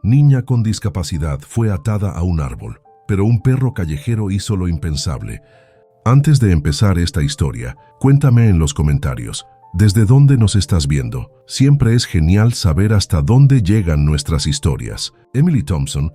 Niña con discapacidad fue atada a un árbol, pero un perro callejero hizo lo impensable. Antes de empezar esta historia, cuéntame en los comentarios, ¿desde dónde nos estás viendo? Siempre es genial saber hasta dónde llegan nuestras historias. Emily Thompson,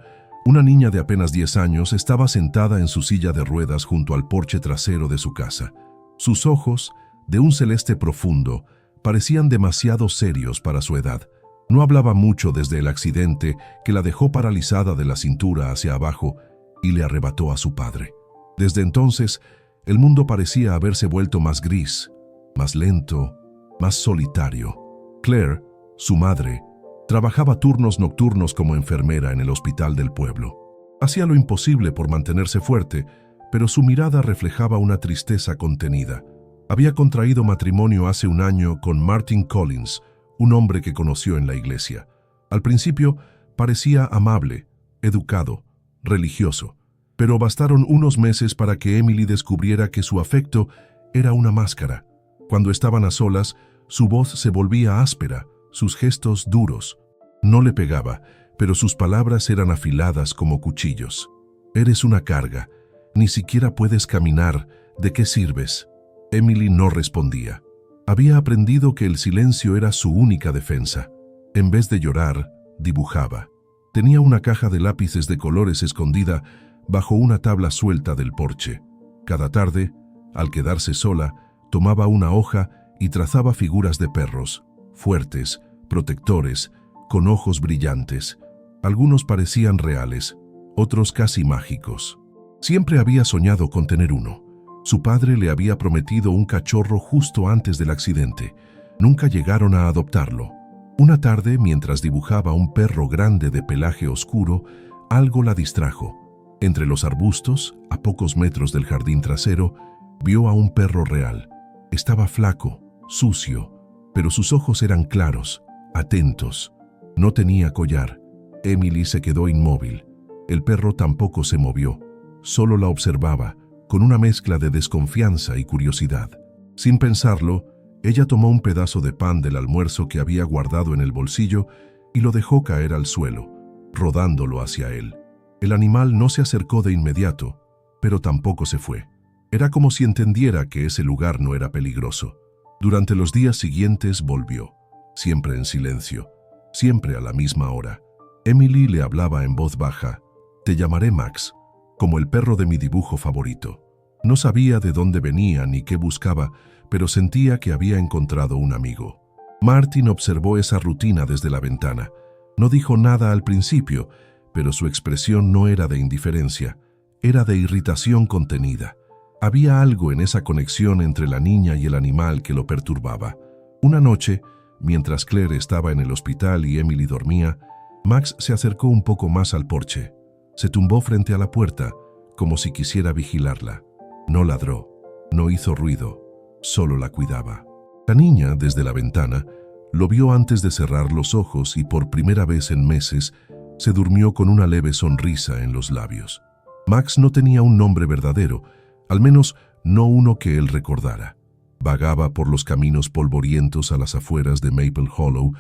una niña de apenas 10 años, estaba sentada en su silla de ruedas junto al porche trasero de su casa. Sus ojos, de un celeste profundo, parecían demasiado serios para su edad. No hablaba mucho desde el accidente que la dejó paralizada de la cintura hacia abajo y le arrebató a su padre. Desde entonces, el mundo parecía haberse vuelto más gris, más lento, más solitario. Claire, su madre, trabajaba turnos nocturnos como enfermera en el hospital del pueblo. Hacía lo imposible por mantenerse fuerte, pero su mirada reflejaba una tristeza contenida. Había contraído matrimonio hace un año con Martin Collins, un hombre que conoció en la iglesia. Al principio parecía amable, educado, religioso, pero bastaron unos meses para que Emily descubriera que su afecto era una máscara. Cuando estaban a solas, su voz se volvía áspera, sus gestos duros. No le pegaba, pero sus palabras eran afiladas como cuchillos. «Eres una carga, ni siquiera puedes caminar, ¿de qué sirves?». Emily no respondía. Había aprendido que el silencio era su única defensa. En vez de llorar, dibujaba. Tenía una caja de lápices de colores escondida bajo una tabla suelta del porche. Cada tarde, al quedarse sola, tomaba una hoja y trazaba figuras de perros, fuertes, protectores, con ojos brillantes. Algunos parecían reales, otros casi mágicos. Siempre había soñado con tener uno. Su padre le había prometido un cachorro justo antes del accidente. Nunca llegaron a adoptarlo. Una tarde, mientras dibujaba un perro grande de pelaje oscuro, algo la distrajo. Entre los arbustos, a pocos metros del jardín trasero, vio a un perro real. Estaba flaco, sucio, pero sus ojos eran claros, atentos. No tenía collar. Emily se quedó inmóvil. El perro tampoco se movió, solo la observaba, con una mezcla de desconfianza y curiosidad. Sin pensarlo, ella tomó un pedazo de pan del almuerzo que había guardado en el bolsillo y lo dejó caer al suelo, rodándolo hacia él. El animal no se acercó de inmediato, pero tampoco se fue. Era como si entendiera que ese lugar no era peligroso. Durante los días siguientes volvió, siempre en silencio, siempre a la misma hora. Emily le hablaba en voz baja. «Te llamaré Max, como el perro de mi dibujo favorito». No sabía de dónde venía ni qué buscaba, pero sentía que había encontrado un amigo. Martin observó esa rutina desde la ventana. No dijo nada al principio, pero su expresión no era de indiferencia, era de irritación contenida. Había algo en esa conexión entre la niña y el animal que lo perturbaba. Una noche, mientras Claire estaba en el hospital y Emily dormía, Max se acercó un poco más al porche. Se tumbó frente a la puerta, como si quisiera vigilarla. No ladró, no hizo ruido, solo la cuidaba. La niña, desde la ventana, lo vio antes de cerrar los ojos y por primera vez en meses se durmió con una leve sonrisa en los labios. Max no tenía un nombre verdadero, al menos no uno que él recordara. Vagaba por los caminos polvorientos a las afueras de Maple Hollow,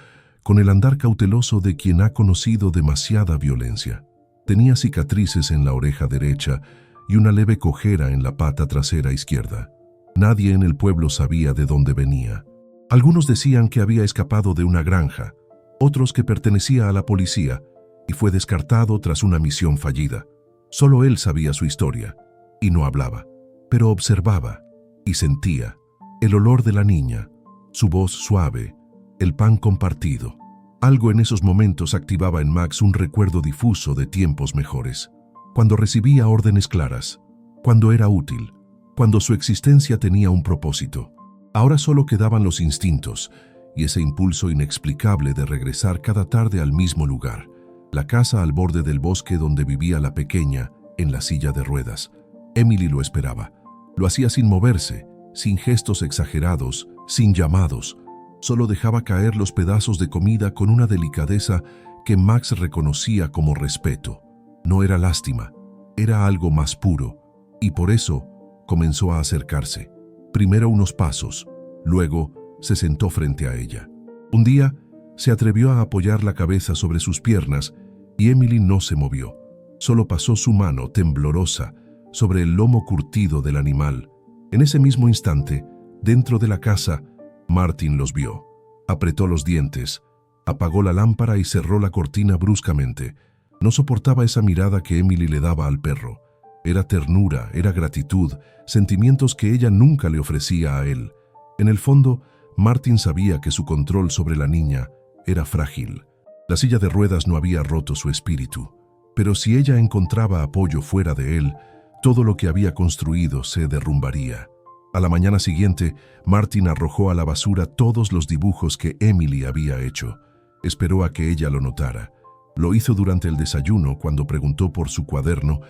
con el andar cauteloso de quien ha conocido demasiada violencia. Tenía cicatrices en la oreja derecha y una leve cojera en la pata trasera izquierda. Nadie en el pueblo sabía de dónde venía. Algunos decían que había escapado de una granja, otros que pertenecía a la policía y fue descartado tras una misión fallida. Solo él sabía su historia y no hablaba, pero observaba y sentía el olor de la niña, su voz suave, el pan compartido. Algo en esos momentos activaba en Max un recuerdo difuso de tiempos mejores. Cuando recibía órdenes claras, cuando era útil, cuando su existencia tenía un propósito. Ahora solo quedaban los instintos y ese impulso inexplicable de regresar cada tarde al mismo lugar, la casa al borde del bosque donde vivía la pequeña, en la silla de ruedas. Emily lo esperaba. Lo hacía sin moverse, sin gestos exagerados, sin llamados. Solo dejaba caer los pedazos de comida con una delicadeza que Max reconocía como respeto. No era lástima, era algo más puro, y por eso comenzó a acercarse. Primero unos pasos, luego se sentó frente a ella. Un día se atrevió a apoyar la cabeza sobre sus piernas y Emily no se movió. Solo pasó su mano temblorosa sobre el lomo curtido del animal. En ese mismo instante, dentro de la casa, Martin los vio. Apretó los dientes, apagó la lámpara y cerró la cortina bruscamente. No soportaba esa mirada que Emily le daba al perro. Era ternura, era gratitud, sentimientos que ella nunca le ofrecía a él. En el fondo, Martin sabía que su control sobre la niña era frágil. La silla de ruedas no había roto su espíritu, pero si ella encontraba apoyo fuera de él, todo lo que había construido se derrumbaría. A la mañana siguiente, Martin arrojó a la basura todos los dibujos que Emily había hecho. Esperó a que ella lo notara. Lo hizo durante el desayuno cuando preguntó por su cuaderno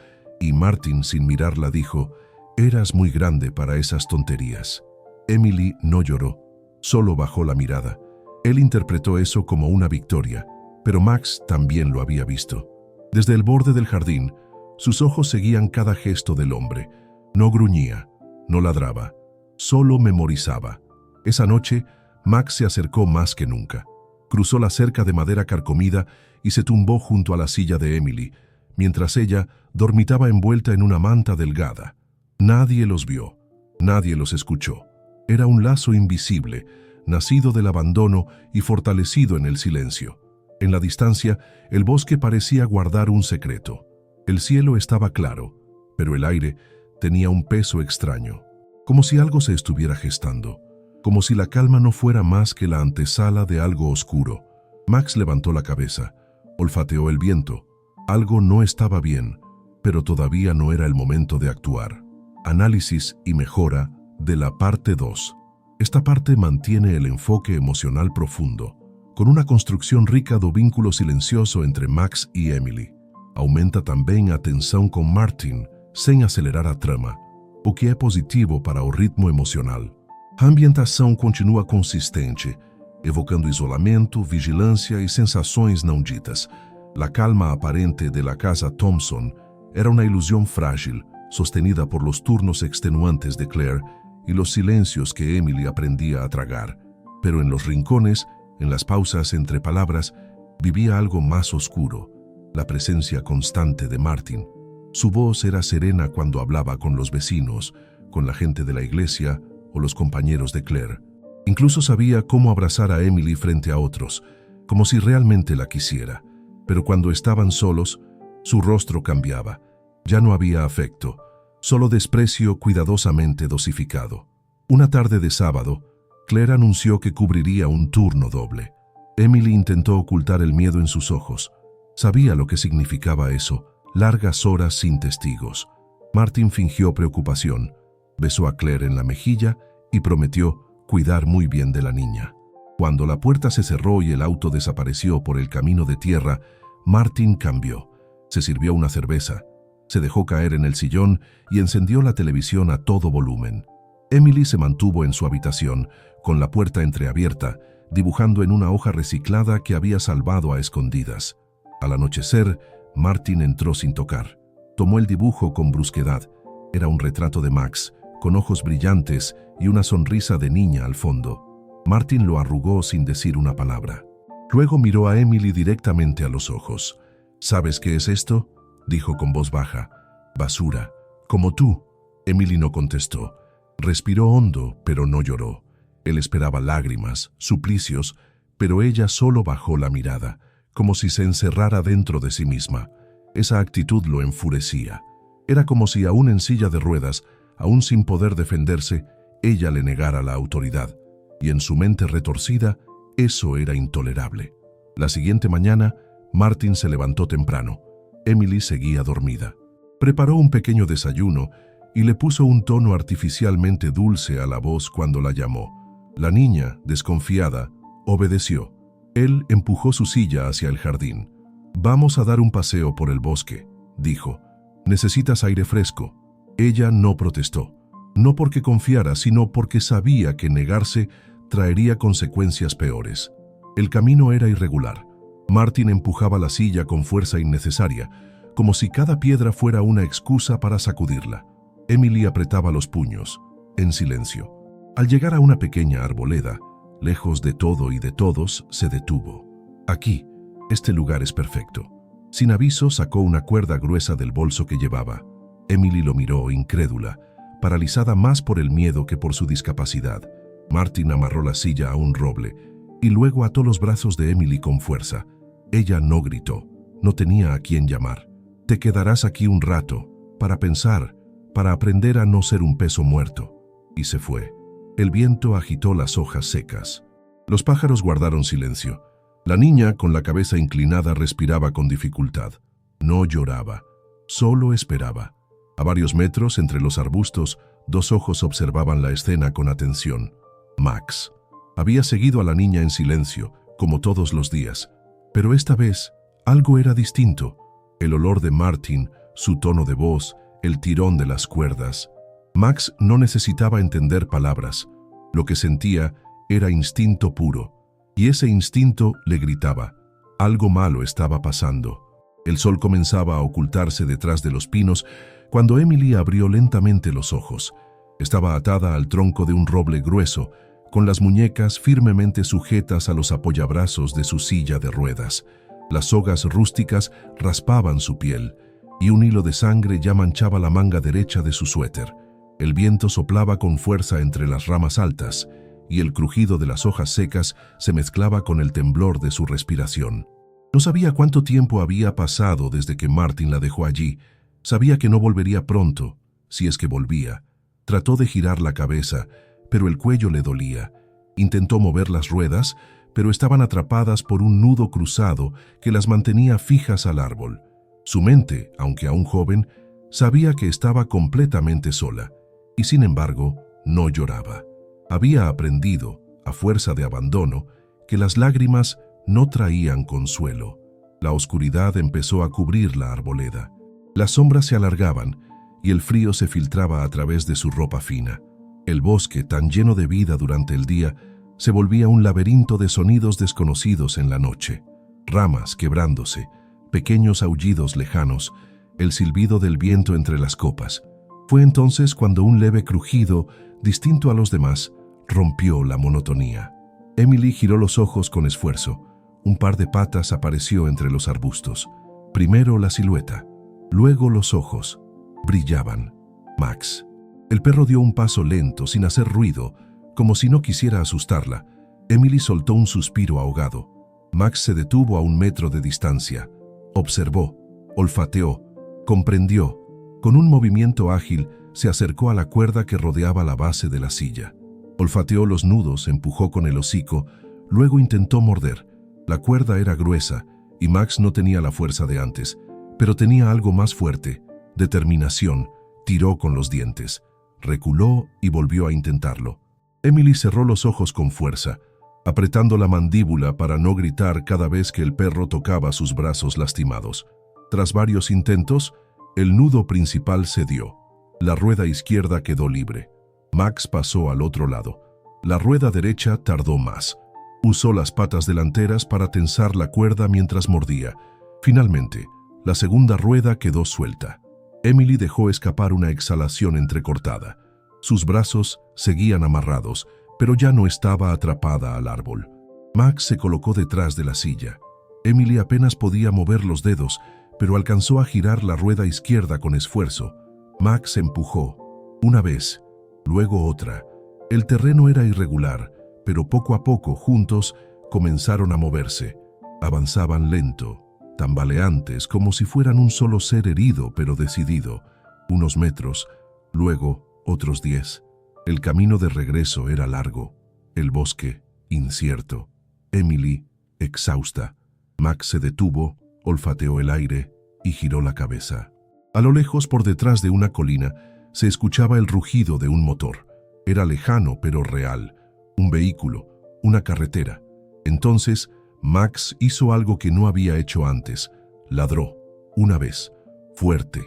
y Martin, sin mirarla, dijo: «Eras muy grande para esas tonterías». Emily no lloró, solo bajó la mirada. Él interpretó eso como una victoria, pero Max también lo había visto. Desde el borde del jardín, sus ojos seguían cada gesto del hombre. No gruñía, no ladraba, solo memorizaba. Esa noche, Max se acercó más que nunca. Cruzó la cerca de madera carcomida y se tumbó junto a la silla de Emily, mientras ella dormitaba envuelta en una manta delgada. Nadie los vio, nadie los escuchó. Era un lazo invisible, nacido del abandono y fortalecido en el silencio. En la distancia, el bosque parecía guardar un secreto. El cielo estaba claro, pero el aire tenía un peso extraño, como si algo se estuviera gestando, como si la calma no fuera más que la antesala de algo oscuro. Max levantó la cabeza, olfateó el viento. Algo no estaba bien, pero todavía no era el momento de actuar. Análisis y mejora de la parte 2. Esta parte mantiene el enfoque emocional profundo, con una construção rica do vínculo silencioso entre Max e Emily. Aumenta também a tensão com Martin, sem acelerar a trama, o que é positivo para o ritmo emocional. A ambientação continua consistente, evocando isolamento, vigilância e sensações não ditas. La calma aparente de la casa Thompson era una ilusión frágil, sostenida por los turnos extenuantes de Claire y los silencios que Emily aprendía a tragar. Pero en los rincones, en las pausas entre palabras, vivía algo más oscuro, la presencia constante de Martin. Su voz era serena cuando hablaba con los vecinos, con la gente de la iglesia o los compañeros de Claire. Incluso sabía cómo abrazar a Emily frente a otros, como si realmente la quisiera. Pero cuando estaban solos, su rostro cambiaba. Ya no había afecto, solo desprecio cuidadosamente dosificado. Una tarde de sábado, Claire anunció que cubriría un turno doble. Emily intentó ocultar el miedo en sus ojos. Sabía lo que significaba eso, largas horas sin testigos. Martin fingió preocupación, besó a Claire en la mejilla y prometió cuidar muy bien de la niña. Cuando la puerta se cerró y el auto desapareció por el camino de tierra, Martin cambió. Se sirvió una cerveza, se dejó caer en el sillón y encendió la televisión a todo volumen. Emily se mantuvo en su habitación, con la puerta entreabierta, dibujando en una hoja reciclada que había salvado a escondidas. Al anochecer, Martin entró sin tocar. Tomó el dibujo con brusquedad. Era un retrato de Max, con ojos brillantes y una sonrisa de niña al fondo. Martin lo arrugó sin decir una palabra. Luego miró a Emily directamente a los ojos. «¿Sabes qué es esto?», dijo con voz baja. «Basura, como tú». Emily no contestó. Respiró hondo, pero no lloró. Él esperaba lágrimas, suplicios, pero ella solo bajó la mirada, como si se encerrara dentro de sí misma. Esa actitud lo enfurecía. Era como si aún en silla de ruedas, aún sin poder defenderse, ella le negara la autoridad. Y en su mente retorcida, eso era intolerable. La siguiente mañana, Martin se levantó temprano. Emily seguía dormida. Preparó un pequeño desayuno y le puso un tono artificialmente dulce a la voz cuando la llamó. La niña, desconfiada, obedeció. Él empujó su silla hacia el jardín. «Vamos a dar un paseo por el bosque», dijo. «Necesitas aire fresco». Ella no protestó. No porque confiara, sino porque sabía que negarse traería consecuencias peores. El camino era irregular. Martin empujaba la silla con fuerza innecesaria, como si cada piedra fuera una excusa para sacudirla. Emily apretaba los puños, en silencio. Al llegar a una pequeña arboleda, lejos de todo y de todos, se detuvo. «Aquí, este lugar es perfecto». Sin aviso, sacó una cuerda gruesa del bolso que llevaba. Emily lo miró, incrédula, paralizada más por el miedo que por su discapacidad. Martin amarró la silla a un roble y luego ató los brazos de Emily con fuerza. Ella no gritó, no tenía a quién llamar. Te quedarás aquí un rato, para pensar, para aprender a no ser un peso muerto. Y se fue. El viento agitó las hojas secas. Los pájaros guardaron silencio. La niña, con la cabeza inclinada, respiraba con dificultad. No lloraba, solo esperaba. A varios metros, entre los arbustos, dos ojos observaban la escena con atención. Max. Había seguido a la niña en silencio, como todos los días. Pero esta vez, algo era distinto. El olor de Martin, su tono de voz, el tirón de las cuerdas. Max no necesitaba entender palabras. Lo que sentía era instinto puro. Y ese instinto le gritaba. Algo malo estaba pasando. El sol comenzaba a ocultarse detrás de los pinos cuando Emily abrió lentamente los ojos. Estaba atada al tronco de un roble grueso, con las muñecas firmemente sujetas a los apoyabrazos de su silla de ruedas. Las sogas rústicas raspaban su piel, y un hilo de sangre ya manchaba la manga derecha de su suéter. El viento soplaba con fuerza entre las ramas altas, y el crujido de las hojas secas se mezclaba con el temblor de su respiración. No sabía cuánto tiempo había pasado desde que Martin la dejó allí. Sabía que no volvería pronto, si es que volvía. Trató de girar la cabeza, pero el cuello le dolía. Intentó mover las ruedas, pero estaban atrapadas por un nudo cruzado que las mantenía fijas al árbol. Su mente, aunque aún joven, sabía que estaba completamente sola, y sin embargo, no lloraba. Había aprendido, a fuerza de abandono, que las lágrimas no traían consuelo. La oscuridad empezó a cubrir la arboleda. Las sombras se alargaban y el frío se filtraba a través de su ropa fina. El bosque, tan lleno de vida durante el día, se volvía un laberinto de sonidos desconocidos en la noche. Ramas quebrándose, pequeños aullidos lejanos, el silbido del viento entre las copas. Fue entonces cuando un leve crujido, distinto a los demás, rompió la monotonía. Emily giró los ojos con esfuerzo. Un par de patas apareció entre los arbustos. Primero la silueta, luego los ojos. Brillaban. Max. El perro dio un paso lento, sin hacer ruido, como si no quisiera asustarla. Emily soltó un suspiro ahogado. Max se detuvo a 1 metro de distancia. Observó, olfateó, comprendió. Con un movimiento ágil, se acercó a la cuerda que rodeaba la base de la silla. Olfateó los nudos, empujó con el hocico, luego intentó morder. La cuerda era gruesa, y Max no tenía la fuerza de antes, pero tenía algo más fuerte, determinación. Tiró con los dientes. Reculó y volvió a intentarlo. Emily cerró los ojos con fuerza, apretando la mandíbula para no gritar cada vez que el perro tocaba sus brazos lastimados. Tras varios intentos, el nudo principal cedió. La rueda izquierda quedó libre. Max pasó al otro lado. La rueda derecha tardó más. Usó las patas delanteras para tensar la cuerda mientras mordía. Finalmente, la segunda rueda quedó suelta. Emily dejó escapar una exhalación entrecortada. Sus brazos seguían amarrados, pero ya no estaba atrapada al árbol. Max se colocó detrás de la silla. Emily apenas podía mover los dedos, pero alcanzó a girar la rueda izquierda con esfuerzo. Max empujó, una vez, luego otra. El terreno era irregular, pero poco a poco, juntos, comenzaron a moverse. Avanzaban lento, tambaleantes, como si fueran un solo ser herido pero decidido. Unos metros, luego otros 10. El camino de regreso era largo, el bosque incierto. Emily, exhausta. Max se detuvo, olfateó el aire y giró la cabeza. A lo lejos, por detrás de una colina, se escuchaba el rugido de un motor. Era lejano pero real. Un vehículo, una carretera. Entonces, Max hizo algo que no había hecho antes. Ladró, una vez, fuerte,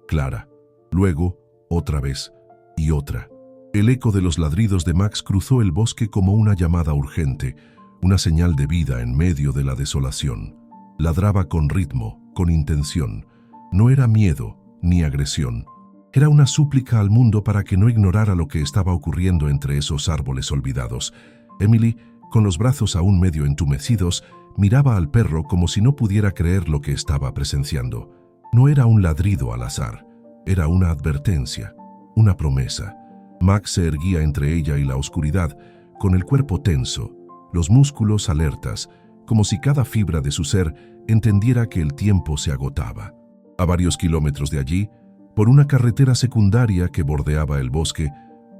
clara. Luego, otra vez, y otra. El eco de los ladridos de Max cruzó el bosque como una llamada urgente, una señal de vida en medio de la desolación. Ladraba con ritmo, con intención. No era miedo ni agresión. Era una súplica al mundo para que no ignorara lo que estaba ocurriendo entre esos árboles olvidados. Emily, con los brazos aún medio entumecidos, miraba al perro como si no pudiera creer lo que estaba presenciando. No era un ladrido al azar, era una advertencia, una promesa. Max se erguía entre ella y la oscuridad, con el cuerpo tenso, los músculos alertas, como si cada fibra de su ser entendiera que el tiempo se agotaba. A varios kilómetros de allí, por una carretera secundaria que bordeaba el bosque,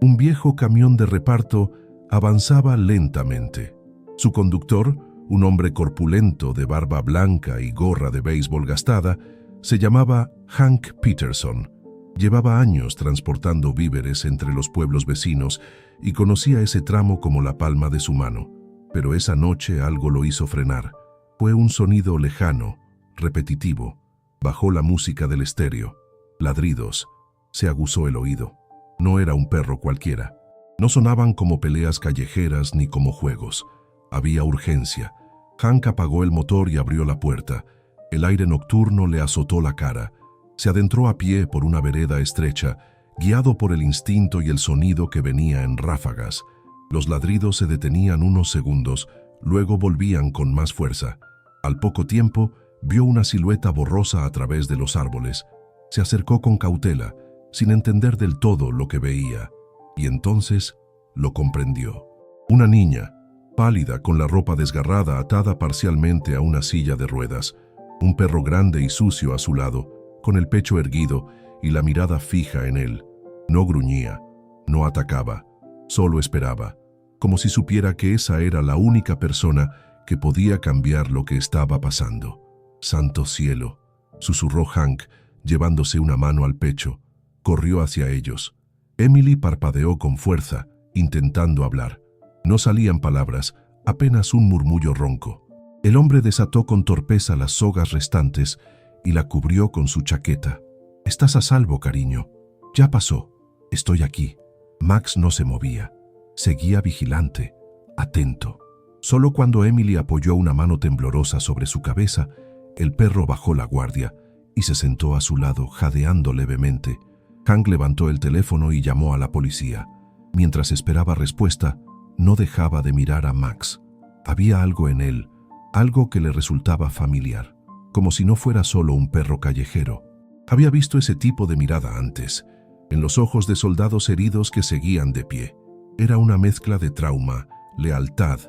un viejo camión de reparto avanzaba lentamente. Su conductor, un hombre corpulento de barba blanca y gorra de béisbol gastada, se llamaba Hank Peterson. Llevaba años transportando víveres entre los pueblos vecinos y conocía ese tramo como la palma de su mano. Pero esa noche algo lo hizo frenar. Fue un sonido lejano, repetitivo. Bajó la música del estéreo. Ladridos. Se aguzó el oído. No era un perro cualquiera. No sonaban como peleas callejeras ni como juegos. Había urgencia. Hank apagó el motor y abrió la puerta. El aire nocturno le azotó la cara. Se adentró a pie por una vereda estrecha, guiado por el instinto y el sonido que venía en ráfagas. Los ladridos se detenían unos segundos, luego volvían con más fuerza. Al poco tiempo, vio una silueta borrosa a través de los árboles. Se acercó con cautela, sin entender del todo lo que veía, y entonces lo comprendió. Una niña, pálida, con la ropa desgarrada atada parcialmente a una silla de ruedas, un perro grande y sucio a su lado, con el pecho erguido y la mirada fija en él. No gruñía, no atacaba, solo esperaba, como si supiera que esa era la única persona que podía cambiar lo que estaba pasando. «Santo cielo», susurró Hank, llevándose una mano al pecho. Corrió hacia ellos. Emily parpadeó con fuerza, intentando hablar. No salían palabras, apenas un murmullo ronco. El hombre desató con torpeza las sogas restantes y la cubrió con su chaqueta. «Estás a salvo, cariño. Ya pasó. Estoy aquí». Max no se movía. Seguía vigilante, atento. Solo cuando Emily apoyó una mano temblorosa sobre su cabeza, el perro bajó la guardia y se sentó a su lado, jadeando levemente. Hank levantó el teléfono y llamó a la policía. Mientras esperaba respuesta, no dejaba de mirar a Max. Había algo en él, algo que le resultaba familiar, como si no fuera solo un perro callejero. Había visto ese tipo de mirada antes, en los ojos de soldados heridos que seguían de pie. Era una mezcla de trauma, lealtad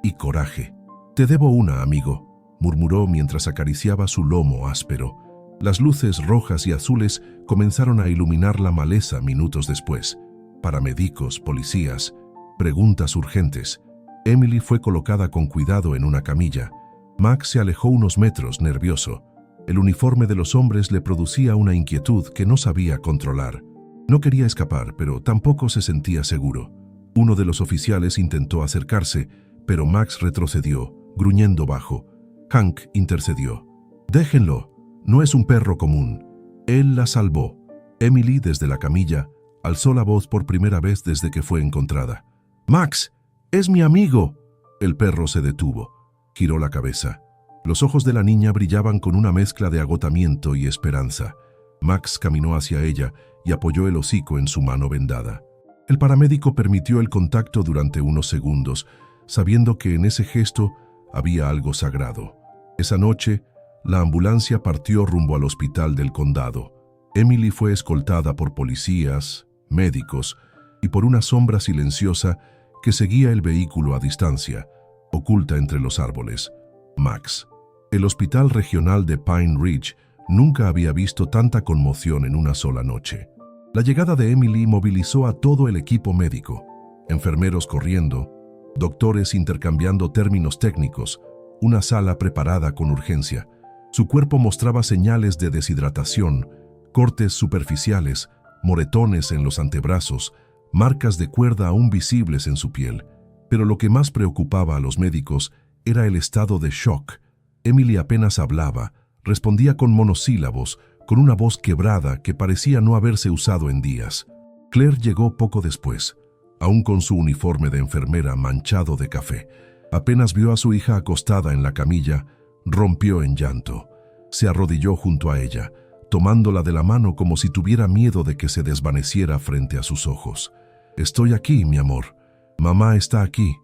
y coraje. «Te debo una, amigo», murmuró mientras acariciaba su lomo áspero. Las luces rojas y azules comenzaron a iluminar la maleza minutos después. Paramédicos, policías, preguntas urgentes. Emily fue colocada con cuidado en una camilla. Max se alejó unos metros, nervioso. El uniforme de los hombres le producía una inquietud que no sabía controlar. No quería escapar, pero tampoco se sentía seguro. Uno de los oficiales intentó acercarse, pero Max retrocedió, gruñendo bajo. Hank intercedió. «Déjenlo. No es un perro común. Él la salvó». Emily, desde la camilla, alzó la voz por primera vez desde que fue encontrada. «Max, es mi amigo». El perro se detuvo. Giró la cabeza. Los ojos de la niña brillaban con una mezcla de agotamiento y esperanza. Max caminó hacia ella y apoyó el hocico en su mano vendada. El paramédico permitió el contacto durante unos segundos, sabiendo que en ese gesto había algo sagrado. Esa noche, la ambulancia partió rumbo al hospital del condado. Emily fue escoltada por policías, médicos y por una sombra silenciosa que seguía el vehículo a distancia, oculta entre los árboles. Max. El hospital regional de Pine Ridge nunca había visto tanta conmoción en una sola noche. La llegada de Emily movilizó a todo el equipo médico, enfermeros corriendo, doctores intercambiando términos técnicos, una sala preparada con urgencia. Su cuerpo mostraba señales de deshidratación, cortes superficiales, moretones en los antebrazos, marcas de cuerda aún visibles en su piel. Pero lo que más preocupaba a los médicos era el estado de shock. Emily apenas hablaba, respondía con monosílabos, con una voz quebrada que parecía no haberse usado en días. Claire llegó poco después, aún con su uniforme de enfermera manchado de café. Apenas vio a su hija acostada en la camilla, rompió en llanto. Se arrodilló junto a ella, tomándola de la mano como si tuviera miedo de que se desvaneciera frente a sus ojos. «Estoy aquí, mi amor. Mamá está aquí.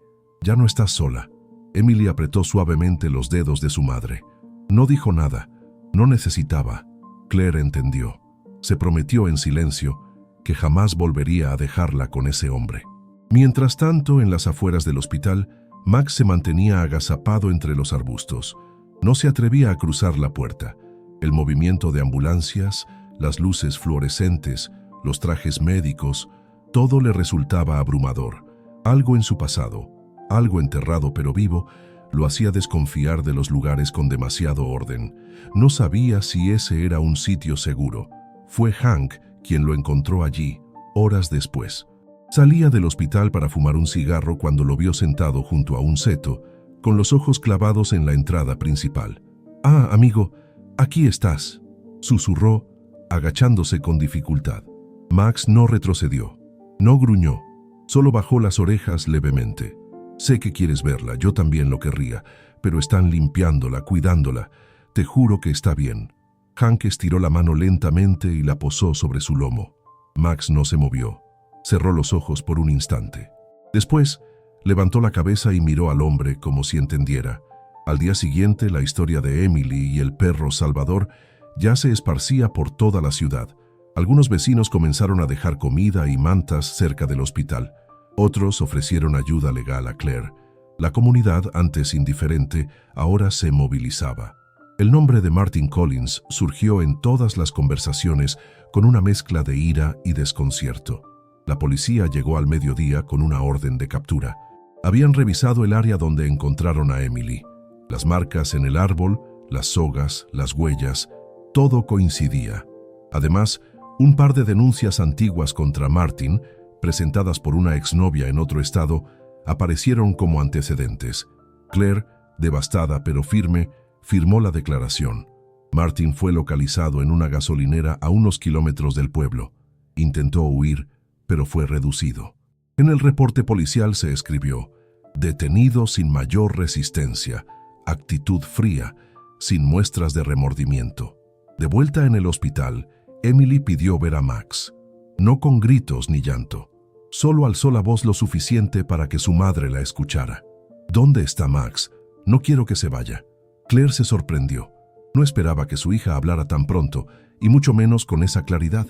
Ya no estás sola». Emily apretó suavemente los dedos de su madre. No dijo nada, no necesitaba. Claire entendió. Se prometió en silencio que jamás volvería a dejarla con ese hombre. Mientras tanto, en las afueras del hospital, Max se mantenía agazapado entre los arbustos. No se atrevía a cruzar la puerta. El movimiento de ambulancias, las luces fluorescentes, los trajes médicos, todo le resultaba abrumador. Algo en su pasado, algo enterrado pero vivo, lo hacía desconfiar de los lugares con demasiado orden. No sabía si ese era un sitio seguro. Fue Hank quien lo encontró allí, horas después. Salía del hospital para fumar un cigarro cuando lo vio sentado junto a un seto, con los ojos clavados en la entrada principal. «Ah, amigo, aquí estás», susurró, agachándose con dificultad. Max no retrocedió, no gruñó, solo bajó las orejas levemente. «Sé que quieres verla, yo también lo querría, pero están limpiándola, cuidándola. Te juro que está bien». Hank estiró la mano lentamente y la posó sobre su lomo. Max no se movió. Cerró los ojos por un instante. Después, levantó la cabeza y miró al hombre como si entendiera. Al día siguiente, la historia de Emily y el perro Salvador ya se esparcía por toda la ciudad. Algunos vecinos comenzaron a dejar comida y mantas cerca del hospital. Otros ofrecieron ayuda legal a Claire. La comunidad, antes indiferente, ahora se movilizaba. El nombre de Martin Collins surgió en todas las conversaciones con una mezcla de ira y desconcierto. La policía llegó al mediodía con una orden de captura. Habían revisado el área donde encontraron a Emily. Las marcas en el árbol, las sogas, las huellas, todo coincidía. Además, un par de denuncias antiguas contra Martin, presentadas por una exnovia en otro estado, aparecieron como antecedentes. Claire, devastada pero firme, firmó la declaración. Martin fue localizado en una gasolinera a unos kilómetros del pueblo. Intentó huir, pero fue reducido. En el reporte policial se escribió: detenido sin mayor resistencia, actitud fría, sin muestras de remordimiento. De vuelta en el hospital, Emily pidió ver a Max. No con gritos ni llanto. Solo alzó la voz lo suficiente para que su madre la escuchara. «¿Dónde está Max? No quiero que se vaya». Claire se sorprendió. No esperaba que su hija hablara tan pronto, y mucho menos con esa claridad.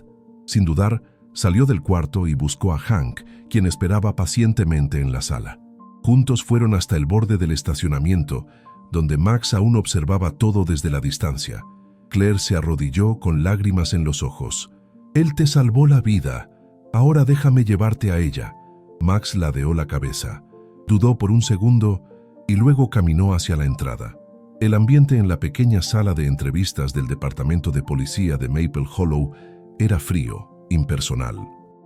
Sin dudar, salió del cuarto y buscó a Hank, quien esperaba pacientemente en la sala. Juntos fueron hasta el borde del estacionamiento, donde Max aún observaba todo desde la distancia. Claire se arrodilló con lágrimas en los ojos. «Él te salvó la vida. Ahora déjame llevarte a ella». Max ladeó la cabeza. Dudó por un segundo y luego caminó hacia la entrada. El ambiente en la pequeña sala de entrevistas del departamento de policía de Maple Hollow era frío, impersonal.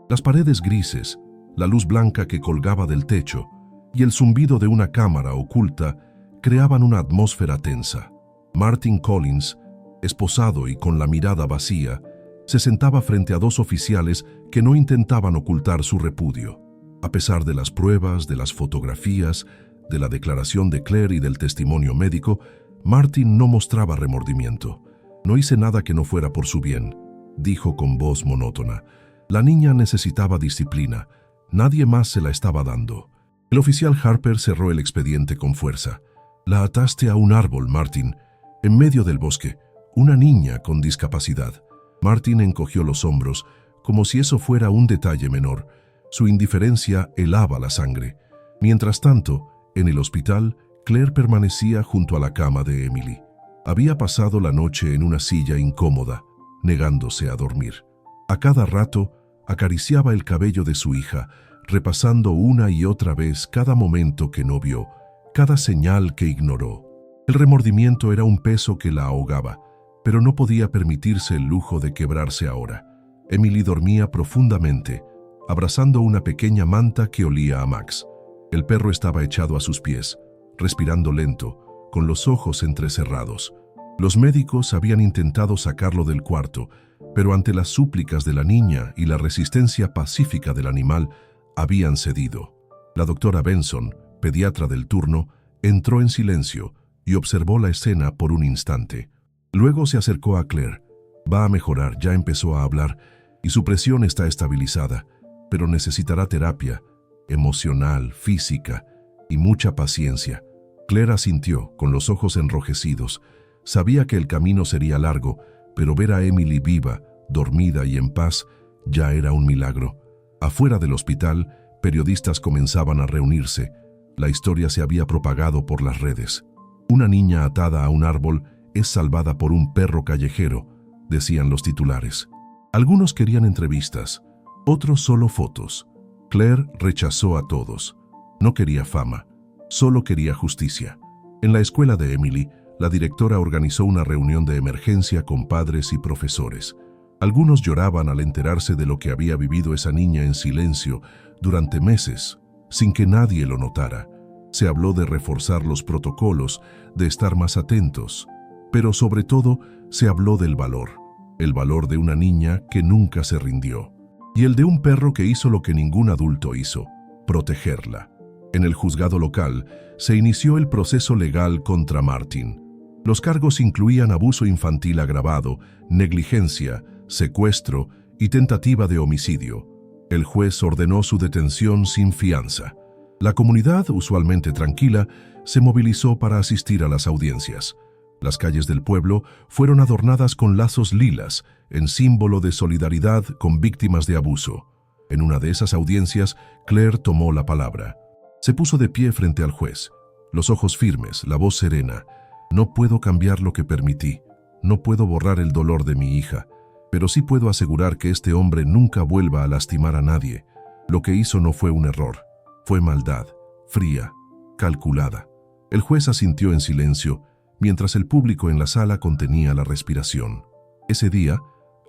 Las paredes grises, la luz blanca que colgaba del techo y el zumbido de una cámara oculta creaban una atmósfera tensa. Martin Collins, esposado y con la mirada vacía, se sentaba frente a dos oficiales que no intentaban ocultar su repudio. A pesar de las pruebas, de las fotografías, de la declaración de Claire y del testimonio médico, Martin no mostraba remordimiento. «No hice nada que no fuera por su bien», dijo con voz monótona. La niña necesitaba disciplina. Nadie más se la estaba dando. El oficial Harper cerró el expediente con fuerza. «La ataste a un árbol, Martin, en medio del bosque. Una niña con discapacidad». Martin encogió los hombros, como si eso fuera un detalle menor. Su indiferencia helaba la sangre. Mientras tanto, en el hospital, Claire permanecía junto a la cama de Emily. Había pasado la noche en una silla incómoda, negándose a dormir. A cada rato, acariciaba el cabello de su hija, repasando una y otra vez cada momento que no vio, cada señal que ignoró. El remordimiento era un peso que la ahogaba, pero no podía permitirse el lujo de quebrarse ahora. Emily dormía profundamente, abrazando una pequeña manta que olía a Max. El perro estaba echado a sus pies, respirando lento, con los ojos entrecerrados. Los médicos habían intentado sacarlo del cuarto, pero ante las súplicas de la niña y la resistencia pacífica del animal, habían cedido. La doctora Benson, pediatra del turno, entró en silencio y observó la escena por un instante. Luego se acercó a Claire. «Va a mejorar, ya empezó a hablar, y su presión está estabilizada, pero necesitará terapia emocional, física y mucha paciencia. Claire asintió, con los ojos enrojecidos. Sabía que el camino sería largo, pero ver a Emily viva, dormida y en paz, ya era un milagro. Afuera del hospital, periodistas comenzaban a reunirse. La historia se había propagado por las redes. Una niña atada a un árbol es salvada por un perro callejero, decían los titulares. Algunos querían entrevistas, otros solo fotos. Claire rechazó a todos. No quería fama, solo quería justicia. En la escuela de Emily, la directora organizó una reunión de emergencia con padres y profesores. Algunos lloraban al enterarse de lo que había vivido esa niña en silencio durante meses, sin que nadie lo notara. Se habló de reforzar los protocolos, de estar más atentos, pero sobre todo se habló del valor. El valor de una niña que nunca se rindió. Y el de un perro que hizo lo que ningún adulto hizo, protegerla. En el juzgado local se inició el proceso legal contra Martin. Los cargos incluían abuso infantil agravado, negligencia, secuestro y tentativa de homicidio. El juez ordenó su detención sin fianza. La comunidad, usualmente tranquila, se movilizó para asistir a las audiencias. Las calles del pueblo fueron adornadas con lazos lilas, en símbolo de solidaridad con víctimas de abuso. En una de esas audiencias, Claire tomó la palabra. Se puso de pie frente al juez, los ojos firmes, la voz serena. No puedo cambiar lo que permití, no puedo borrar el dolor de mi hija, pero sí puedo asegurar que este hombre nunca vuelva a lastimar a nadie. Lo que hizo no fue un error, fue maldad, fría, calculada. El juez asintió en silencio, mientras el público en la sala contenía la respiración. Ese día,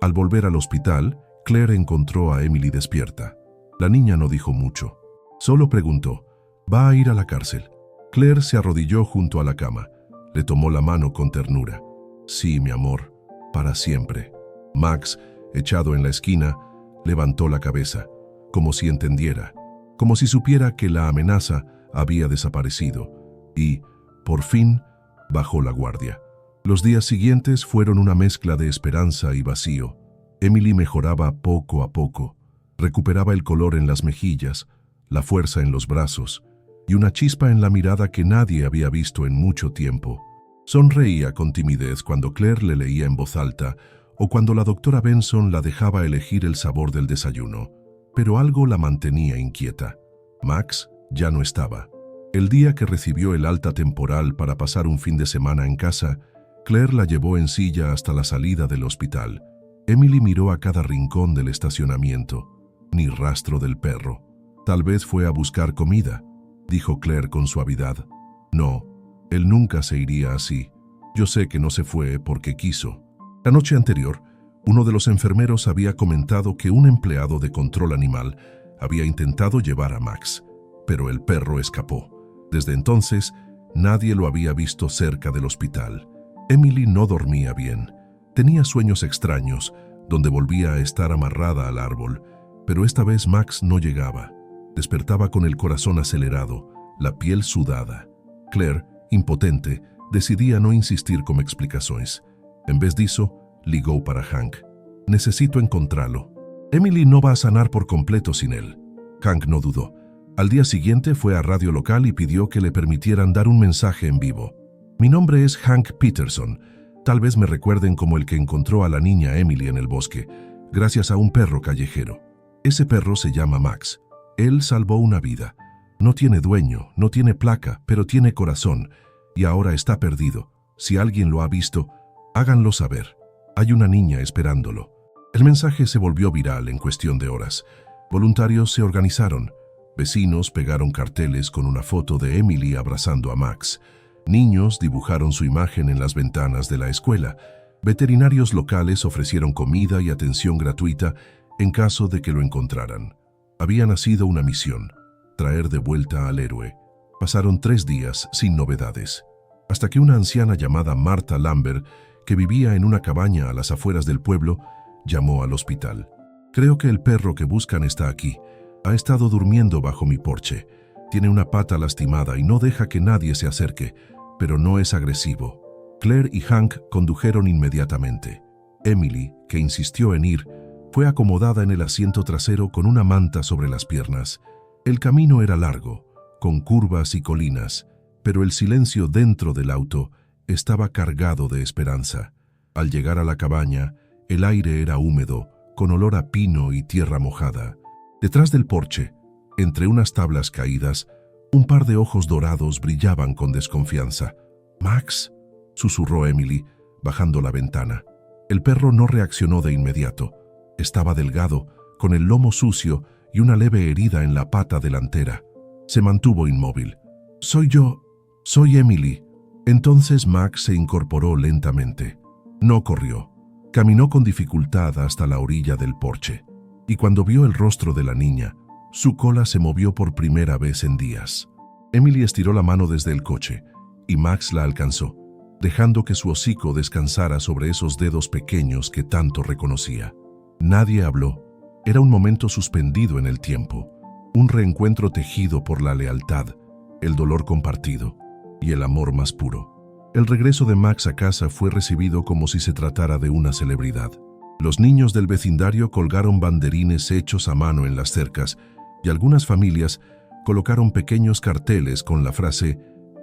al volver al hospital, Claire encontró a Emily despierta. La niña no dijo mucho, solo preguntó, ¿va a ir a la cárcel? Claire se arrodilló junto a la cama. Le tomó la mano con ternura. Sí, mi amor, para siempre. Max, echado en la esquina, levantó la cabeza, como si entendiera, como si supiera que la amenaza había desaparecido, y, por fin, bajó la guardia. Los días siguientes fueron una mezcla de esperanza y vacío. Emily mejoraba poco a poco. Recuperaba el color en las mejillas, la fuerza en los brazos y una chispa en la mirada que nadie había visto en mucho tiempo. Sonreía con timidez cuando Claire le leía en voz alta o cuando la doctora Benson la dejaba elegir el sabor del desayuno, pero algo la mantenía inquieta. Max ya no estaba. El día que recibió el alta temporal para pasar un fin de semana en casa, Claire la llevó en silla hasta la salida del hospital. Emily miró a cada rincón del estacionamiento. Ni rastro del perro. Tal vez fue a buscar comida, dijo Claire con suavidad. No, él nunca se iría así. Yo sé que no se fue porque quiso. La noche anterior, uno de los enfermeros había comentado que un empleado de control animal había intentado llevar a Max, pero el perro escapó. Desde entonces, nadie lo había visto cerca del hospital. Emily no dormía bien. Tenía sueños extraños, donde volvía a estar amarrada al árbol, pero esta vez Max no llegaba. Despertaba con el corazón acelerado, la piel sudada. Claire, impotente, decidía no insistir con explicaciones. En vez de eso, ligó para Hank. Necesito encontrarlo. Emily no va a sanar por completo sin él. Hank no dudó. Al día siguiente fue a radio local y pidió que le permitieran dar un mensaje en vivo. Mi nombre es Hank Peterson. Tal vez me recuerden como el que encontró a la niña Emily en el bosque, gracias a un perro callejero. Ese perro se llama Max. Él salvó una vida. No tiene dueño, no tiene placa, pero tiene corazón, y ahora está perdido. Si alguien lo ha visto, háganlo saber. Hay una niña esperándolo. El mensaje se volvió viral en cuestión de horas. Voluntarios se organizaron. Vecinos pegaron carteles con una foto de Emily abrazando a Max. Niños dibujaron su imagen en las ventanas de la escuela. Veterinarios locales ofrecieron comida y atención gratuita en caso de que lo encontraran. Había nacido una misión: traer de vuelta al héroe. Pasaron 3 días sin novedades, hasta que una anciana llamada Martha Lambert, que vivía en una cabaña a las afueras del pueblo, llamó al hospital. Creo que el perro que buscan está aquí. Ha estado durmiendo bajo mi porche. Tiene una pata lastimada y no deja que nadie se acerque, pero no es agresivo. Claire y Hank condujeron inmediatamente. Emily, que insistió en ir, fue acomodada en el asiento trasero con una manta sobre las piernas. El camino era largo, con curvas y colinas, pero el silencio dentro del auto estaba cargado de esperanza. Al llegar a la cabaña, el aire era húmedo, con olor a pino y tierra mojada. Detrás del porche, entre unas tablas caídas, un par de ojos dorados brillaban con desconfianza. «Max», susurró Emily, bajando la ventana. El perro no reaccionó de inmediato. Estaba delgado, con el lomo sucio y una leve herida en la pata delantera. Se mantuvo inmóvil. «Soy yo. Soy Emily». Entonces Max se incorporó lentamente. No corrió. Caminó con dificultad hasta la orilla del porche. Y cuando vio el rostro de la niña, su cola se movió por primera vez en días. Emily estiró la mano desde el coche, y Max la alcanzó, dejando que su hocico descansara sobre esos dedos pequeños que tanto reconocía. Nadie habló. Era un momento suspendido en el tiempo, un reencuentro tejido por la lealtad, el dolor compartido y el amor más puro. El regreso de Max a casa fue recibido como si se tratara de una celebridad. Los niños del vecindario colgaron banderines hechos a mano en las cercas y algunas familias colocaron pequeños carteles con la frase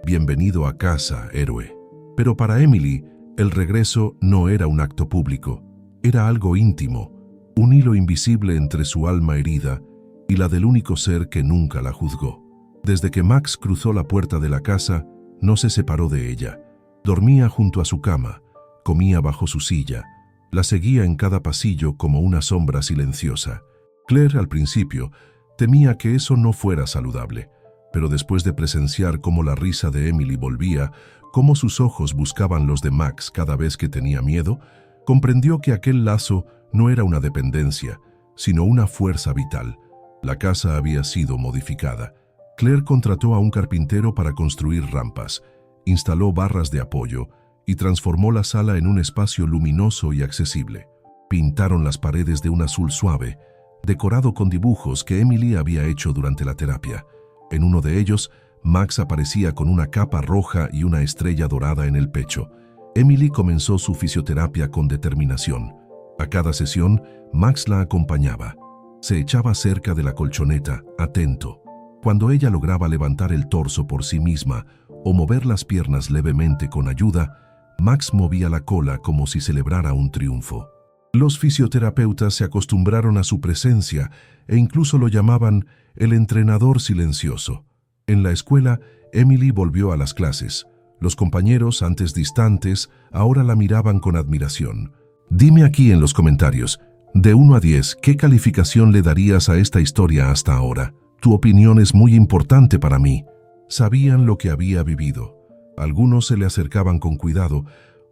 «Bienvenido a casa, héroe». Pero para Emily, el regreso no era un acto público, era algo íntimo, un hilo invisible entre su alma herida y la del único ser que nunca la juzgó. Desde que Max cruzó la puerta de la casa, no se separó de ella. Dormía junto a su cama, comía bajo su silla, la seguía en cada pasillo como una sombra silenciosa. Claire, al principio, temía que eso no fuera saludable, pero después de presenciar cómo la risa de Emily volvía, cómo sus ojos buscaban los de Max cada vez que tenía miedo, comprendió que aquel lazo no era una dependencia, sino una fuerza vital. La casa había sido modificada. Claire contrató a un carpintero para construir rampas, instaló barras de apoyo y transformó la sala en un espacio luminoso y accesible. Pintaron las paredes de un azul suave, decorado con dibujos que Emily había hecho durante la terapia. En uno de ellos, Max aparecía con una capa roja y una estrella dorada en el pecho. Emily comenzó su fisioterapia con determinación. A cada sesión, Max la acompañaba. Se echaba cerca de la colchoneta, atento. Cuando ella lograba levantar el torso por sí misma o mover las piernas levemente con ayuda, Max movía la cola como si celebrara un triunfo. Los fisioterapeutas se acostumbraron a su presencia e incluso lo llamaban el entrenador silencioso. En la escuela, Emily volvió a las clases. Los compañeros, antes distantes, ahora la miraban con admiración. Dime aquí en los comentarios, de 1 a 10, ¿qué calificación le darías a esta historia hasta ahora? Tu opinión es muy importante para mí. Sabían lo que había vivido. Algunos se le acercaban con cuidado,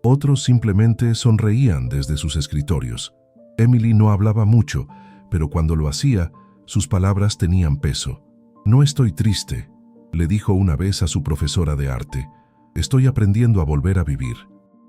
otros simplemente sonreían desde sus escritorios. Emily no hablaba mucho, pero cuando lo hacía, sus palabras tenían peso. «No estoy triste», le dijo una vez a su profesora de arte. «Estoy aprendiendo a volver a vivir».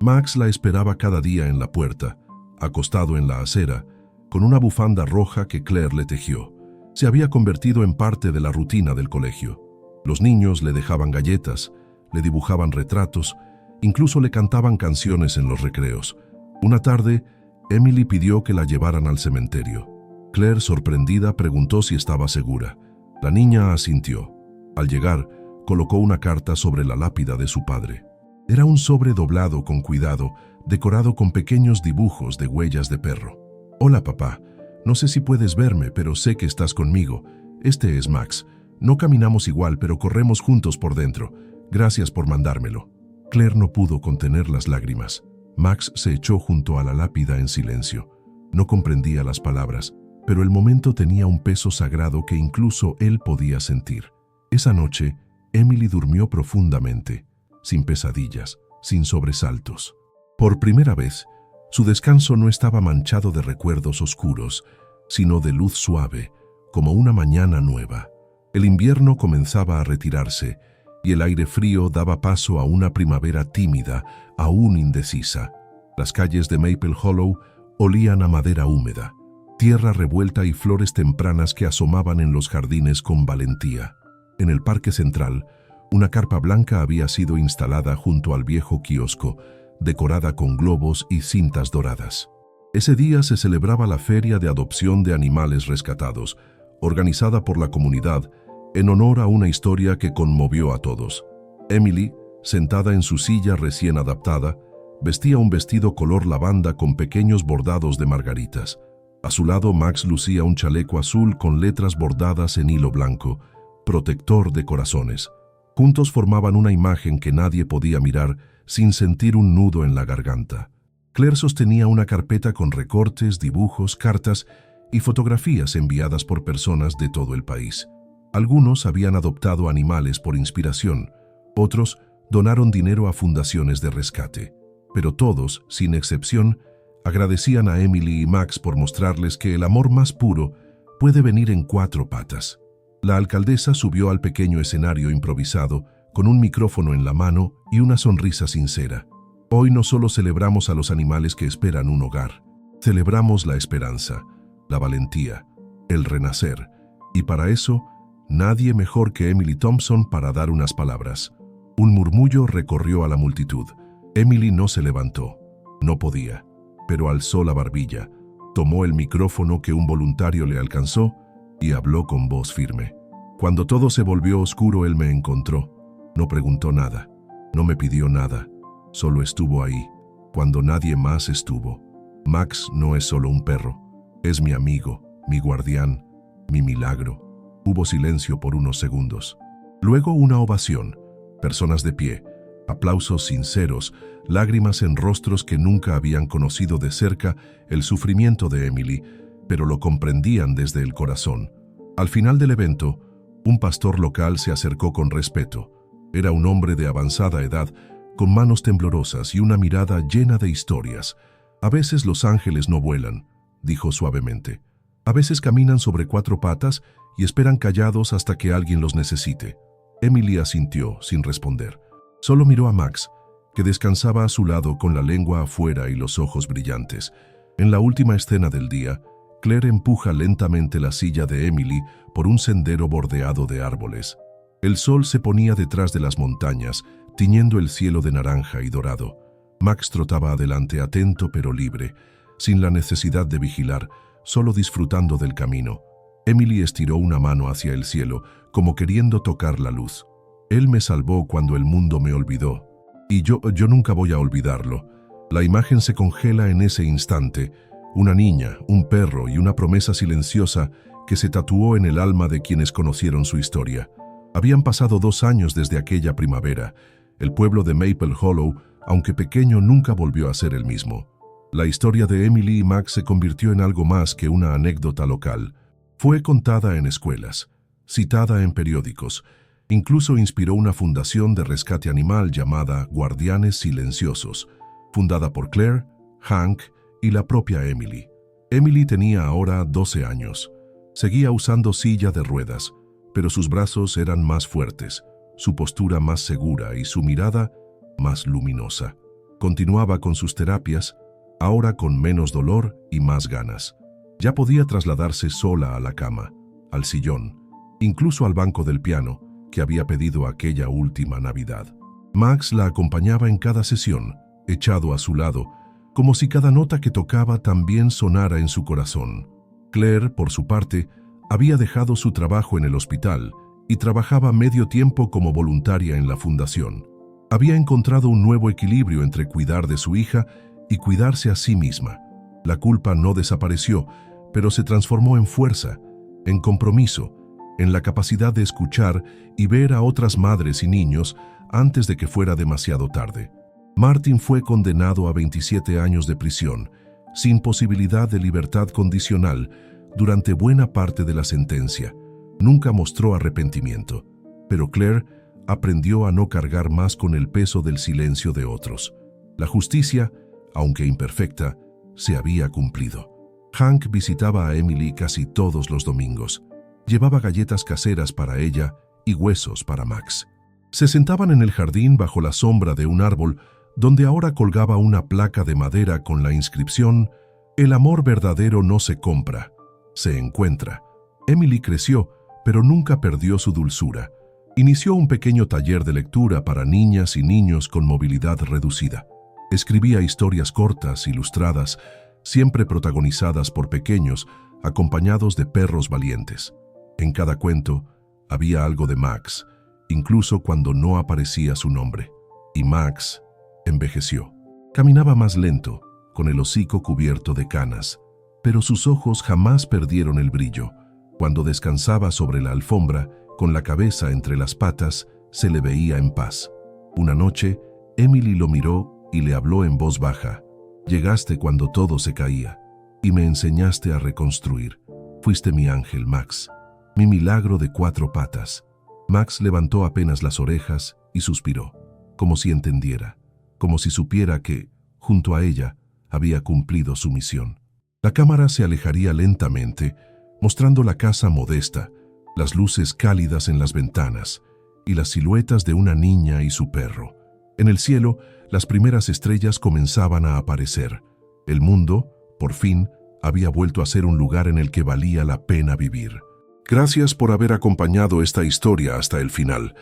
Max la esperaba cada día en la puerta, acostado en la acera, con una bufanda roja que Claire le tejió. Se había convertido en parte de la rutina del colegio. Los niños le dejaban galletas, le dibujaban retratos, incluso le cantaban canciones en los recreos. Una tarde, Emily pidió que la llevaran al cementerio. Claire, sorprendida, preguntó si estaba segura. La niña asintió. Al llegar, colocó una carta sobre la lápida de su padre. Era un sobre doblado con cuidado, decorado con pequeños dibujos de huellas de perro. «Hola, papá. No sé si puedes verme, pero sé que estás conmigo. Este es Max. No caminamos igual, pero corremos juntos por dentro. Gracias por mandármelo». Claire no pudo contener las lágrimas. Max se echó junto a la lápida en silencio. No comprendía las palabras, pero el momento tenía un peso sagrado que incluso él podía sentir. Esa noche, Emily durmió profundamente, sin pesadillas, sin sobresaltos. Por primera vez, su descanso no estaba manchado de recuerdos oscuros, sino de luz suave, como una mañana nueva. El invierno comenzaba a retirarse, y el aire frío daba paso a una primavera tímida, aún indecisa. Las calles de Maple Hollow olían a madera húmeda, tierra revuelta y flores tempranas que asomaban en los jardines con valentía. En el parque central, una carpa blanca había sido instalada junto al viejo kiosco, decorada con globos y cintas doradas. Ese día se celebraba la feria de adopción de animales rescatados, organizada por la comunidad en honor a una historia que conmovió a todos. Emily, sentada en su silla recién adaptada, vestía un vestido color lavanda con pequeños bordados de margaritas. A su lado, Max lucía un chaleco azul con letras bordadas en hilo blanco, protector de corazones. Juntos formaban una imagen que nadie podía mirar sin sentir un nudo en la garganta. Claire sostenía una carpeta con recortes, dibujos, cartas y fotografías enviadas por personas de todo el país. Algunos habían adoptado animales por inspiración, otros donaron dinero a fundaciones de rescate, pero todos, sin excepción, agradecían a Emily y Max por mostrarles que el amor más puro puede venir en 4 patas. La alcaldesa subió al pequeño escenario improvisado, con un micrófono en la mano y una sonrisa sincera. Hoy no solo celebramos a los animales que esperan un hogar, celebramos la esperanza, la valentía, el renacer, y para eso, nadie mejor que Emily Thompson para dar unas palabras. Un murmullo recorrió a la multitud. Emily no se levantó, no podía, pero alzó la barbilla, tomó el micrófono que un voluntario le alcanzó y habló con voz firme. Cuando todo se volvió oscuro, él me encontró. No preguntó nada, no me pidió nada, solo estuvo ahí, cuando nadie más estuvo. Max no es solo un perro, es mi amigo, mi guardián, mi milagro. Hubo silencio por unos segundos. Luego una ovación, personas de pie, aplausos sinceros, lágrimas en rostros que nunca habían conocido de cerca el sufrimiento de Emily, pero lo comprendían desde el corazón. Al final del evento, un pastor local se acercó con respeto. Era un hombre de avanzada edad, con manos temblorosas y una mirada llena de historias. A veces los ángeles no vuelan, dijo suavemente. A veces caminan sobre 4 patas y esperan callados hasta que alguien los necesite. Emily asintió, sin responder. Solo miró a Max, que descansaba a su lado con la lengua afuera y los ojos brillantes. En la última escena del día, Claire empuja lentamente la silla de Emily por un sendero bordeado de árboles. El sol se ponía detrás de las montañas, tiñendo el cielo de naranja y dorado. Max trotaba adelante atento pero libre, sin la necesidad de vigilar, solo disfrutando del camino. Emily estiró una mano hacia el cielo, como queriendo tocar la luz. Él me salvó cuando el mundo me olvidó, y yo nunca voy a olvidarlo. La imagen se congela en ese instante, una niña, un perro y una promesa silenciosa que se tatuó en el alma de quienes conocieron su historia. Habían pasado 2 años desde aquella primavera. El pueblo de Maple Hollow, aunque pequeño, nunca volvió a ser el mismo. La historia de Emily y Max se convirtió en algo más que una anécdota local. Fue contada en escuelas, citada en periódicos, incluso inspiró una fundación de rescate animal llamada Guardianes Silenciosos, fundada por Claire, Hank y la propia Emily. Emily tenía ahora 12 años. Seguía usando silla de ruedas, pero sus brazos eran más fuertes, su postura más segura y su mirada más luminosa. Continuaba con sus terapias, ahora con menos dolor y más ganas. Ya podía trasladarse sola a la cama, al sillón, incluso al banco del piano que había pedido aquella última Navidad. Max la acompañaba en cada sesión, echado a su lado, como si cada nota que tocaba también sonara en su corazón. Claire, por su parte, había dejado su trabajo en el hospital y trabajaba medio tiempo como voluntaria en la fundación. Había encontrado un nuevo equilibrio entre cuidar de su hija y cuidarse a sí misma. La culpa no desapareció, pero se transformó en fuerza, en compromiso, en la capacidad de escuchar y ver a otras madres y niños antes de que fuera demasiado tarde. Martin fue condenado a 27 años de prisión, sin posibilidad de libertad condicional, durante buena parte de la sentencia. Nunca mostró arrepentimiento, pero Claire aprendió a no cargar más con el peso del silencio de otros. La justicia, aunque imperfecta, se había cumplido. Hank visitaba a Emily casi todos los domingos. Llevaba galletas caseras para ella y huesos para Max. Se sentaban en el jardín bajo la sombra de un árbol donde ahora colgaba una placa de madera con la inscripción «El amor verdadero no se compra, se encuentra». Emily creció, pero nunca perdió su dulzura. Inició un pequeño taller de lectura para niñas y niños con movilidad reducida. Escribía historias cortas, ilustradas, siempre protagonizadas por pequeños, acompañados de perros valientes. En cada cuento había algo de Max, incluso cuando no aparecía su nombre. Y Max envejeció. Caminaba más lento, con el hocico cubierto de canas, pero sus ojos jamás perdieron el brillo. Cuando descansaba sobre la alfombra, con la cabeza entre las patas, se le veía en paz. Una noche, Emily lo miró y le habló en voz baja. Llegaste cuando todo se caía, y me enseñaste a reconstruir. Fuiste mi ángel, Max, mi milagro de 4 patas. Max levantó apenas las orejas y suspiró, como si entendiera, como si supiera que, junto a ella, había cumplido su misión. La cámara se alejaría lentamente, mostrando la casa modesta, las luces cálidas en las ventanas y las siluetas de una niña y su perro. En el cielo, las primeras estrellas comenzaban a aparecer. El mundo, por fin, había vuelto a ser un lugar en el que valía la pena vivir. Gracias por haber acompañado esta historia hasta el final.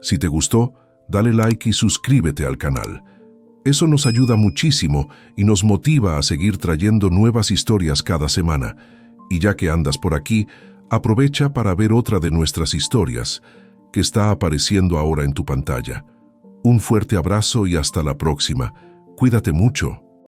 Si te gustó, dale like y suscríbete al canal. Eso nos ayuda muchísimo y nos motiva a seguir trayendo nuevas historias cada semana. Y ya que andas por aquí, aprovecha para ver otra de nuestras historias, que está apareciendo ahora en tu pantalla. Un fuerte abrazo y hasta la próxima. Cuídate mucho.